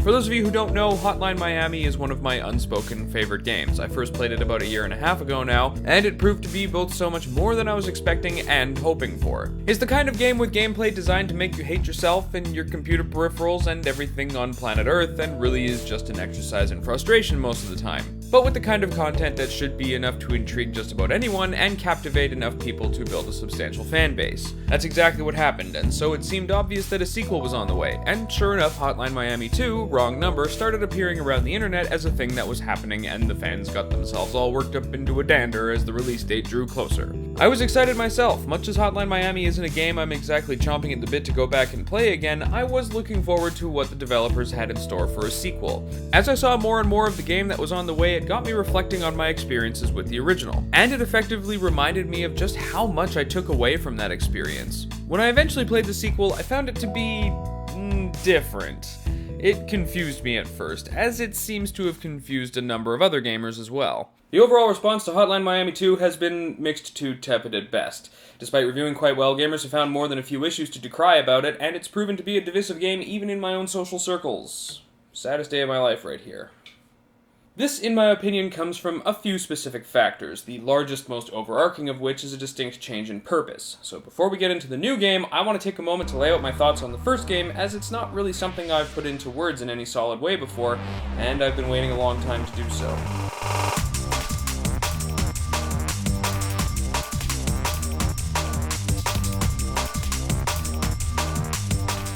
For those of you who don't know, Hotline Miami is one of my unspoken favorite games. I first played it about a year and a half ago now, and it proved to be both so much more than I was expecting and hoping for. It's the kind of game with gameplay designed to make you hate yourself and your computer peripherals and everything on planet Earth, and really is just an exercise in frustration most of the time. But with the kind of content that should be enough to intrigue just about anyone and captivate enough people to build a substantial fan base. That's exactly what happened, and so it seemed obvious that a sequel was on the way, and sure enough, Hotline Miami 2, wrong number, started appearing around the internet as a thing that was happening, and the fans got themselves all worked up into a dander as the release date drew closer. I was excited myself. Much as Hotline Miami isn't a game I'm exactly chomping at the bit to go back and play again, I was looking forward to what the developers had in store for a sequel. As I saw more and more of the game that was on the way, it got me reflecting on my experiences with the original, and it effectively reminded me of just how much I took away from that experience. When I eventually played the sequel, I found it to be different. It confused me at first, as it seems to have confused a number of other gamers as well. The overall response to Hotline Miami 2 has been mixed to tepid at best. Despite reviewing quite well, gamers have found more than a few issues to decry about it, and it's proven to be a divisive game even in my own social circles. Saddest day of my life right here. This, in my opinion, comes from a few specific factors, the largest, most overarching of which is a distinct change in purpose. So before we get into the new game, I want to take a moment to lay out my thoughts on the first game, as it's not really something I've put into words in any solid way before, and I've been waiting a long time to do so.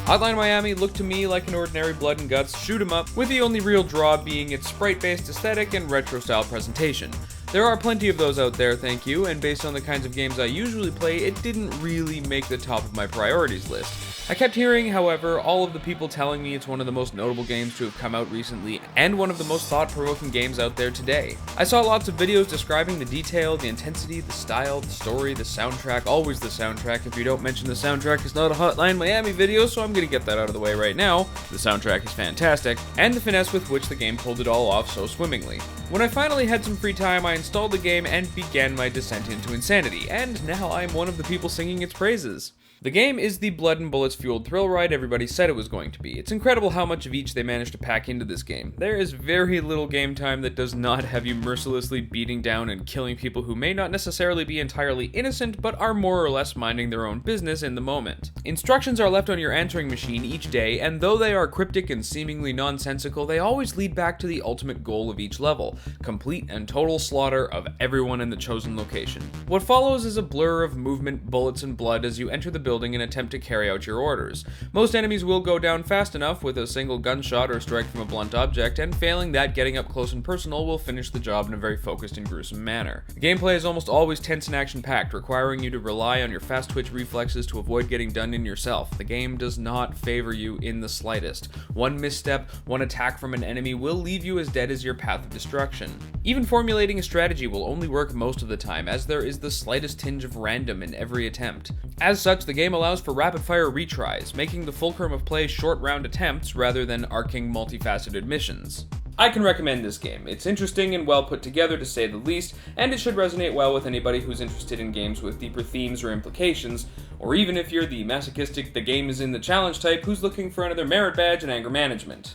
Hotline Miami looked to me like an ordinary blood and guts shoot 'em up, with the only real draw being its sprite-based aesthetic and retro-style presentation. There are plenty of those out there, thank you, and based on the kinds of games I usually play, it didn't really make the top of my priorities list. I kept hearing, however, all of the people telling me it's one of the most notable games to have come out recently, and one of the most thought-provoking games out there today. I saw lots of videos describing the detail, the intensity, the style, the story, the soundtrack, always the soundtrack. If you don't mention the soundtrack, it's not a Hotline Miami video, so I'm gonna get that out of the way right now. The soundtrack is fantastic, and the finesse with which the game pulled it all off so swimmingly. When I finally had some free time, I installed the game and began my descent into insanity, and now I'm one of the people singing its praises. The game is the blood and bullets fueled thrill ride everybody said it was going to be. It's incredible how much of each they managed to pack into this game. There is very little game time that does not have you mercilessly beating down and killing people who may not necessarily be entirely innocent, but are more or less minding their own business in the moment. Instructions are left on your answering machine each day, and though they are cryptic and seemingly nonsensical, they always lead back to the ultimate goal of each level: complete and total slaughter of everyone in the chosen location. What follows is a blur of movement, bullets, and blood as you enter the building and attempt to carry out your orders. Most enemies will go down fast enough with a single gunshot or strike from a blunt object, and failing that, getting up close and personal will finish the job in a very focused and gruesome manner. The gameplay is almost always tense and action-packed, requiring you to rely on your fast twitch reflexes to avoid getting done in yourself. The game does not favor you in the slightest. One misstep, one attack from an enemy will leave you as dead as your path of destruction. Even formulating a strategy will only work most of the time, as there is the slightest tinge of random in every attempt. As such, the game allows for rapid-fire retries, making the fulcrum of play short-round attempts rather than arcing, multifaceted missions. I can recommend this game. It's interesting and well put together, to say the least, and it should resonate well with anybody who's interested in games with deeper themes or implications, or even if you're the masochistic, the game is in the challenge type who's looking for another merit badge in anger management.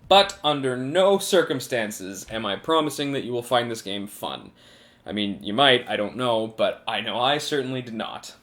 But under no circumstances am I promising that you will find this game fun. I mean, you might, I don't know, but I know I certainly did not.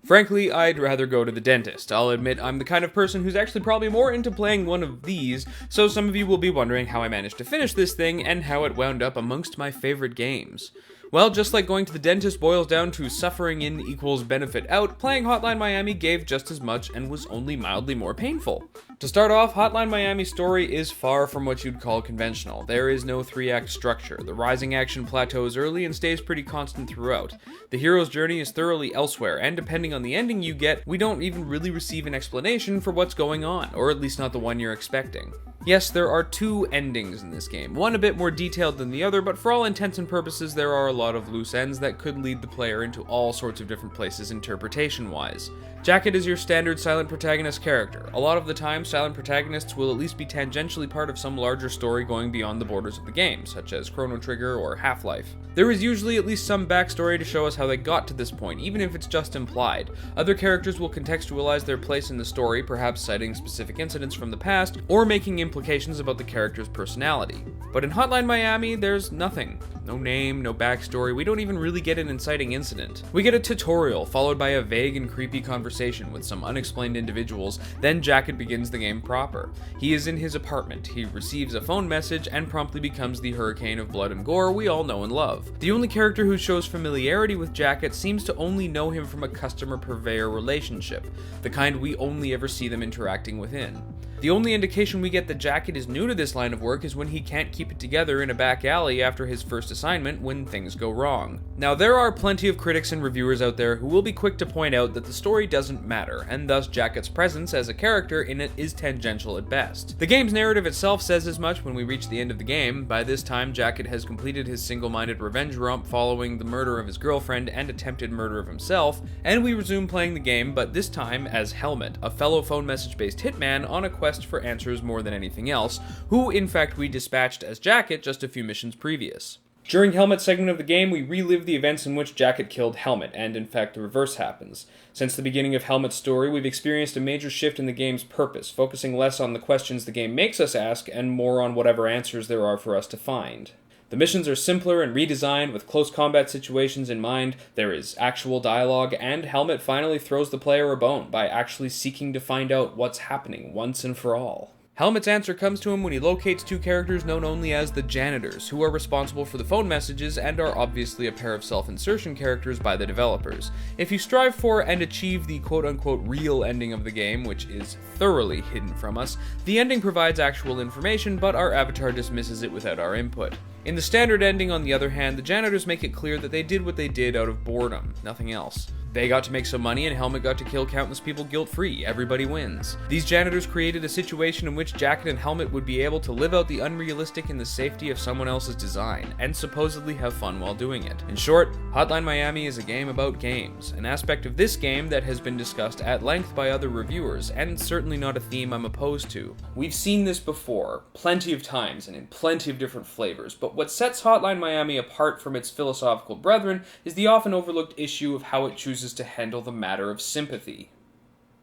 Frankly, I'd rather go to the dentist. I'll admit I'm the kind of person who's actually probably more into playing one of these, so some of you will be wondering how I managed to finish this thing and how it wound up amongst my favorite games. Well, just like going to the dentist boils down to suffering in equals benefit out, playing Hotline Miami gave just as much and was only mildly more painful. To start off, Hotline Miami's story is far from what you'd call conventional. There is no 3-act structure. The rising action plateaus early and stays pretty constant throughout. The hero's journey is thoroughly elsewhere, and depending on the ending you get, we don't even really receive an explanation for what's going on, or at least not the one you're expecting. Yes, there are 2 endings in this game, one a bit more detailed than the other, but for all intents and purposes there are a lot of loose ends that could lead the player into all sorts of different places interpretation-wise. Jacket is your standard silent protagonist character. A lot of the time, silent protagonists will at least be tangentially part of some larger story going beyond the borders of the game, such as Chrono Trigger or Half-Life. There is usually at least some backstory to show us how they got to this point, even if it's just implied. Other characters will contextualize their place in the story, perhaps citing specific incidents from the past, or making implications about the character's personality. But in Hotline Miami, there's nothing. No name, no backstory, we don't even really get an inciting incident. We get a tutorial, followed by a vague and creepy conversation with some unexplained individuals, then Jacket begins the game proper. He is in his apartment, he receives a phone message, and promptly becomes the hurricane of blood and gore we all know and love. The only character who shows familiarity with Jacket seems to only know him from a customer-purveyor relationship, the kind we only ever see them interacting within. The only indication we get that Jacket is new to this line of work is when he can't keep it together in a back alley after his first assignment when things go wrong. Now, there are plenty of critics and reviewers out there who will be quick to point out that the story doesn't matter, and thus Jacket's presence as a character in it is tangential at best. The game's narrative itself says as much when we reach the end of the game. By this time, Jacket has completed his single-minded revenge romp following the murder of his girlfriend and attempted murder of himself, and we resume playing the game, but this time as Helmet, a fellow phone message-based hitman on a quest for answers more than anything else, who in fact we dispatched as Jacket just a few missions previous. During Helmet's segment of the game, we relive the events in which Jacket killed Helmet, and in fact the reverse happens. Since the beginning of Helmet's story, we've experienced a major shift in the game's purpose, focusing less on the questions the game makes us ask, and more on whatever answers there are for us to find. The missions are simpler and redesigned with close combat situations in mind, there is actual dialogue, and Helmet finally throws the player a bone by actually seeking to find out what's happening once and for all. Helmet's answer comes to him when he locates two characters known only as the Janitors, who are responsible for the phone messages and are obviously a pair of self-insertion characters by the developers. If you strive for and achieve the quote-unquote real ending of the game, which is thoroughly hidden from us, the ending provides actual information, but our avatar dismisses it without our input. In the standard ending, on the other hand, the Janitors make it clear that they did what they did out of boredom, nothing else. They got to make some money and Helmet got to kill countless people guilt-free. Everybody wins. These Janitors created a situation in which Jacket and Helmet would be able to live out the unrealistic in the safety of someone else's design, and supposedly have fun while doing it. In short, Hotline Miami is a game about games, an aspect of this game that has been discussed at length by other reviewers, and certainly not a theme I'm opposed to. We've seen this before, plenty of times and in plenty of different flavors, but what sets Hotline Miami apart from its philosophical brethren is the often overlooked issue of how it chooses to handle the matter of sympathy.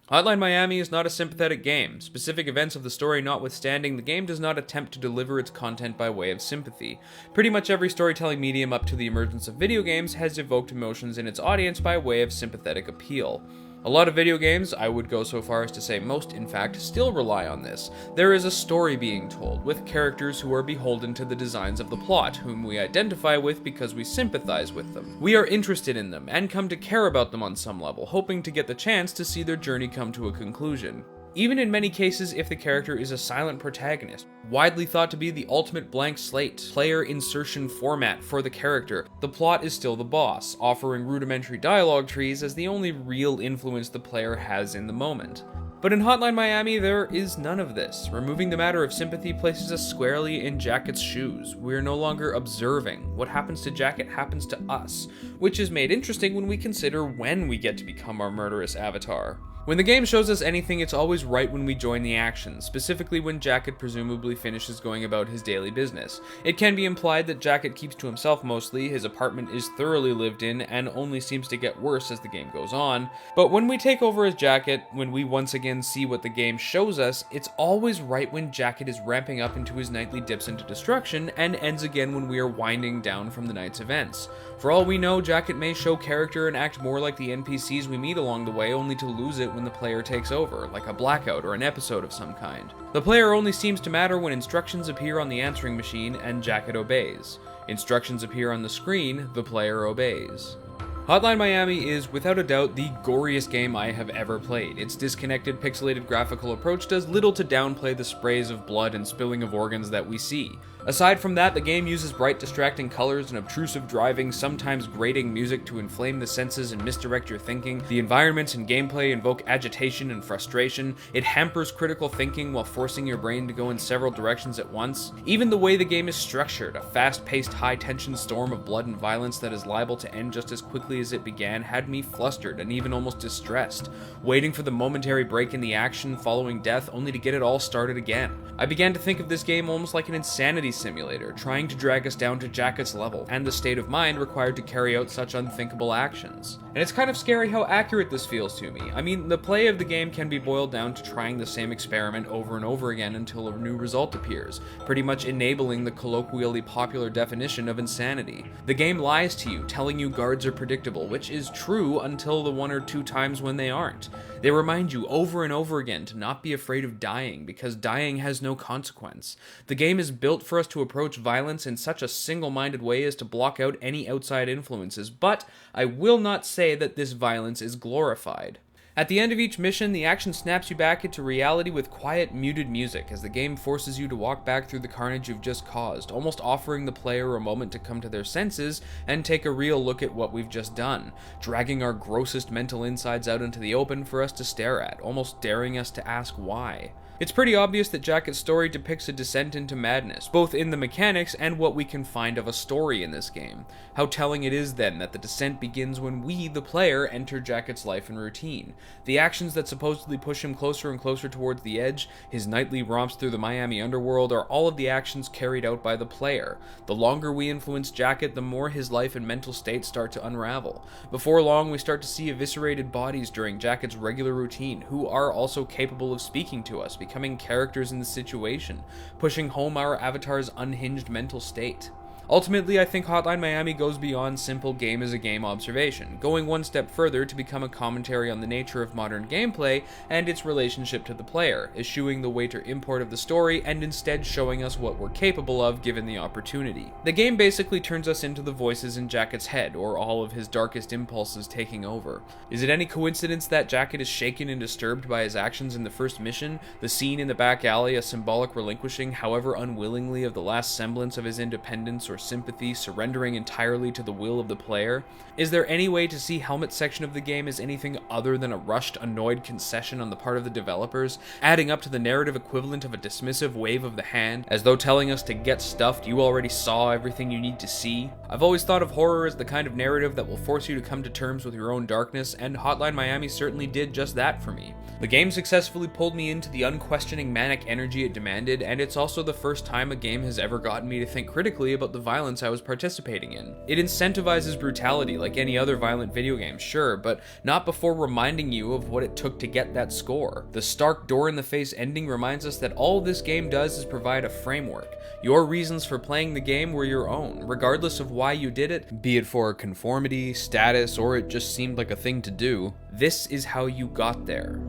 Hotline Miami is not a sympathetic game. Specific events of the story notwithstanding, the game does not attempt to deliver its content by way of sympathy. Pretty much every storytelling medium up to the emergence of video games has evoked emotions in its audience by way of sympathetic appeal. A lot of video games, I would go so far as to say most in fact, still rely on this. There is a story being told, with characters who are beholden to the designs of the plot, whom we identify with because we sympathize with them. We are interested in them, and come to care about them on some level, hoping to get the chance to see their journey come to a conclusion. Even in many cases if the character is a silent protagonist, widely thought to be the ultimate blank slate, player insertion format for the character, the plot is still the boss, offering rudimentary dialogue trees as the only real influence the player has in the moment. But in Hotline Miami, there is none of this. Removing the matter of sympathy places us squarely in Jacket's shoes. We are no longer observing. What happens to Jacket happens to us, which is made interesting when we consider when we get to become our murderous avatar. When the game shows us anything, it's always right when we join the action, specifically when Jacket presumably finishes going about his daily business. It can be implied that Jacket keeps to himself mostly, his apartment is thoroughly lived in, and only seems to get worse as the game goes on. But when we take over as Jacket, when we once again see what the game shows us, it's always right when Jacket is ramping up into his nightly dips into destruction, and ends again when we are winding down from the night's events. For all we know, Jacket may show character and act more like the NPCs we meet along the way, only to lose it when the player takes over, like a blackout or an episode of some kind. The player only seems to matter when instructions appear on the answering machine and Jacket obeys. Instructions appear on the screen, the player obeys. Hotline Miami is, without a doubt, the goriest game I have ever played. Its disconnected, pixelated graphical approach does little to downplay the sprays of blood and spilling of organs that we see. Aside from that, the game uses bright, distracting colors and obtrusive driving, sometimes grating music to inflame the senses and misdirect your thinking. The environments and gameplay invoke agitation and frustration. It hampers critical thinking while forcing your brain to go in several directions at once. Even the way the game is structured, a fast-paced, high-tension storm of blood and violence that is liable to end just as quickly quickly as it began had me flustered and even almost distressed, waiting for the momentary break in the action following death only to get it all started again. I began to think of this game almost like an insanity simulator, trying to drag us down to Jacket's level, and the state of mind required to carry out such unthinkable actions. And it's kind of scary how accurate this feels to me. I mean, the play of the game can be boiled down to trying the same experiment over and over again until a new result appears, pretty much enabling the colloquially popular definition of insanity. The game lies to you, telling you guards are predictable, which is true until the 1 or 2 times when they aren't. They remind you over and over again to not be afraid of dying, because dying has no consequence. The game is built for us to approach violence in such a single-minded way as to block out any outside influences, but I will not say that this violence is glorified. At the end of each mission, the action snaps you back into reality with quiet, muted music as the game forces you to walk back through the carnage you've just caused, almost offering the player a moment to come to their senses and take a real look at what we've just done, dragging our grossest mental insides out into the open for us to stare at, almost daring us to ask why. It's pretty obvious that Jacket's story depicts a descent into madness, both in the mechanics and what we can find of a story in this game. How telling it is then that the descent begins when we, the player, enter Jacket's life and routine. The actions that supposedly push him closer and closer towards the edge, his nightly romps through the Miami underworld, are all of the actions carried out by the player. The longer we influence Jacket, the more his life and mental state start to unravel. Before long, we start to see eviscerated bodies during Jacket's regular routine, who are also capable of speaking to us, becoming characters in the situation, pushing home our avatar's unhinged mental state. Ultimately, I think Hotline Miami goes beyond simple game-as-a-game observation, going one step further to become a commentary on the nature of modern gameplay and its relationship to the player, eschewing the weight or import of the story and instead showing us what we're capable of given the opportunity. The game basically turns us into the voices in Jacket's head, or all of his darkest impulses taking over. Is it any coincidence that Jacket is shaken and disturbed by his actions in the first mission, the scene in the back alley a symbolic relinquishing, however unwillingly, of the last semblance of his independence or sympathy, surrendering entirely to the will of the player? Is there any way to see Helmet's section of the game as anything other than a rushed, annoyed concession on the part of the developers, adding up to the narrative equivalent of a dismissive wave of the hand, as though telling us to get stuffed, you already saw everything you need to see? I've always thought of horror as the kind of narrative that will force you to come to terms with your own darkness, and Hotline Miami certainly did just that for me. The game successfully pulled me into the unquestioning manic energy it demanded, and it's also the first time a game has ever gotten me to think critically about the violence I was participating in. It incentivizes brutality like any other violent video game, sure, but not before reminding you of what it took to get that score. The stark door-in-the-face ending reminds us that all this game does is provide a framework. Your reasons for playing the game were your own, regardless of why you did it, be it for conformity, status, or it just seemed like a thing to do. This is how you got there.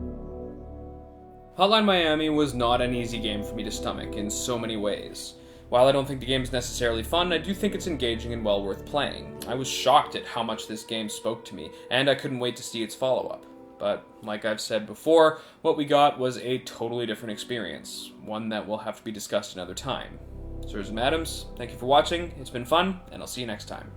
Hotline Miami was not an easy game for me to stomach in so many ways. While I don't think the game is necessarily fun, I do think it's engaging and well worth playing. I was shocked at how much this game spoke to me, and I couldn't wait to see its follow-up. But, like I've said before, what we got was a totally different experience, one that will have to be discussed another time. Sirs and madams, thank you for watching, it's been fun, and I'll see you next time.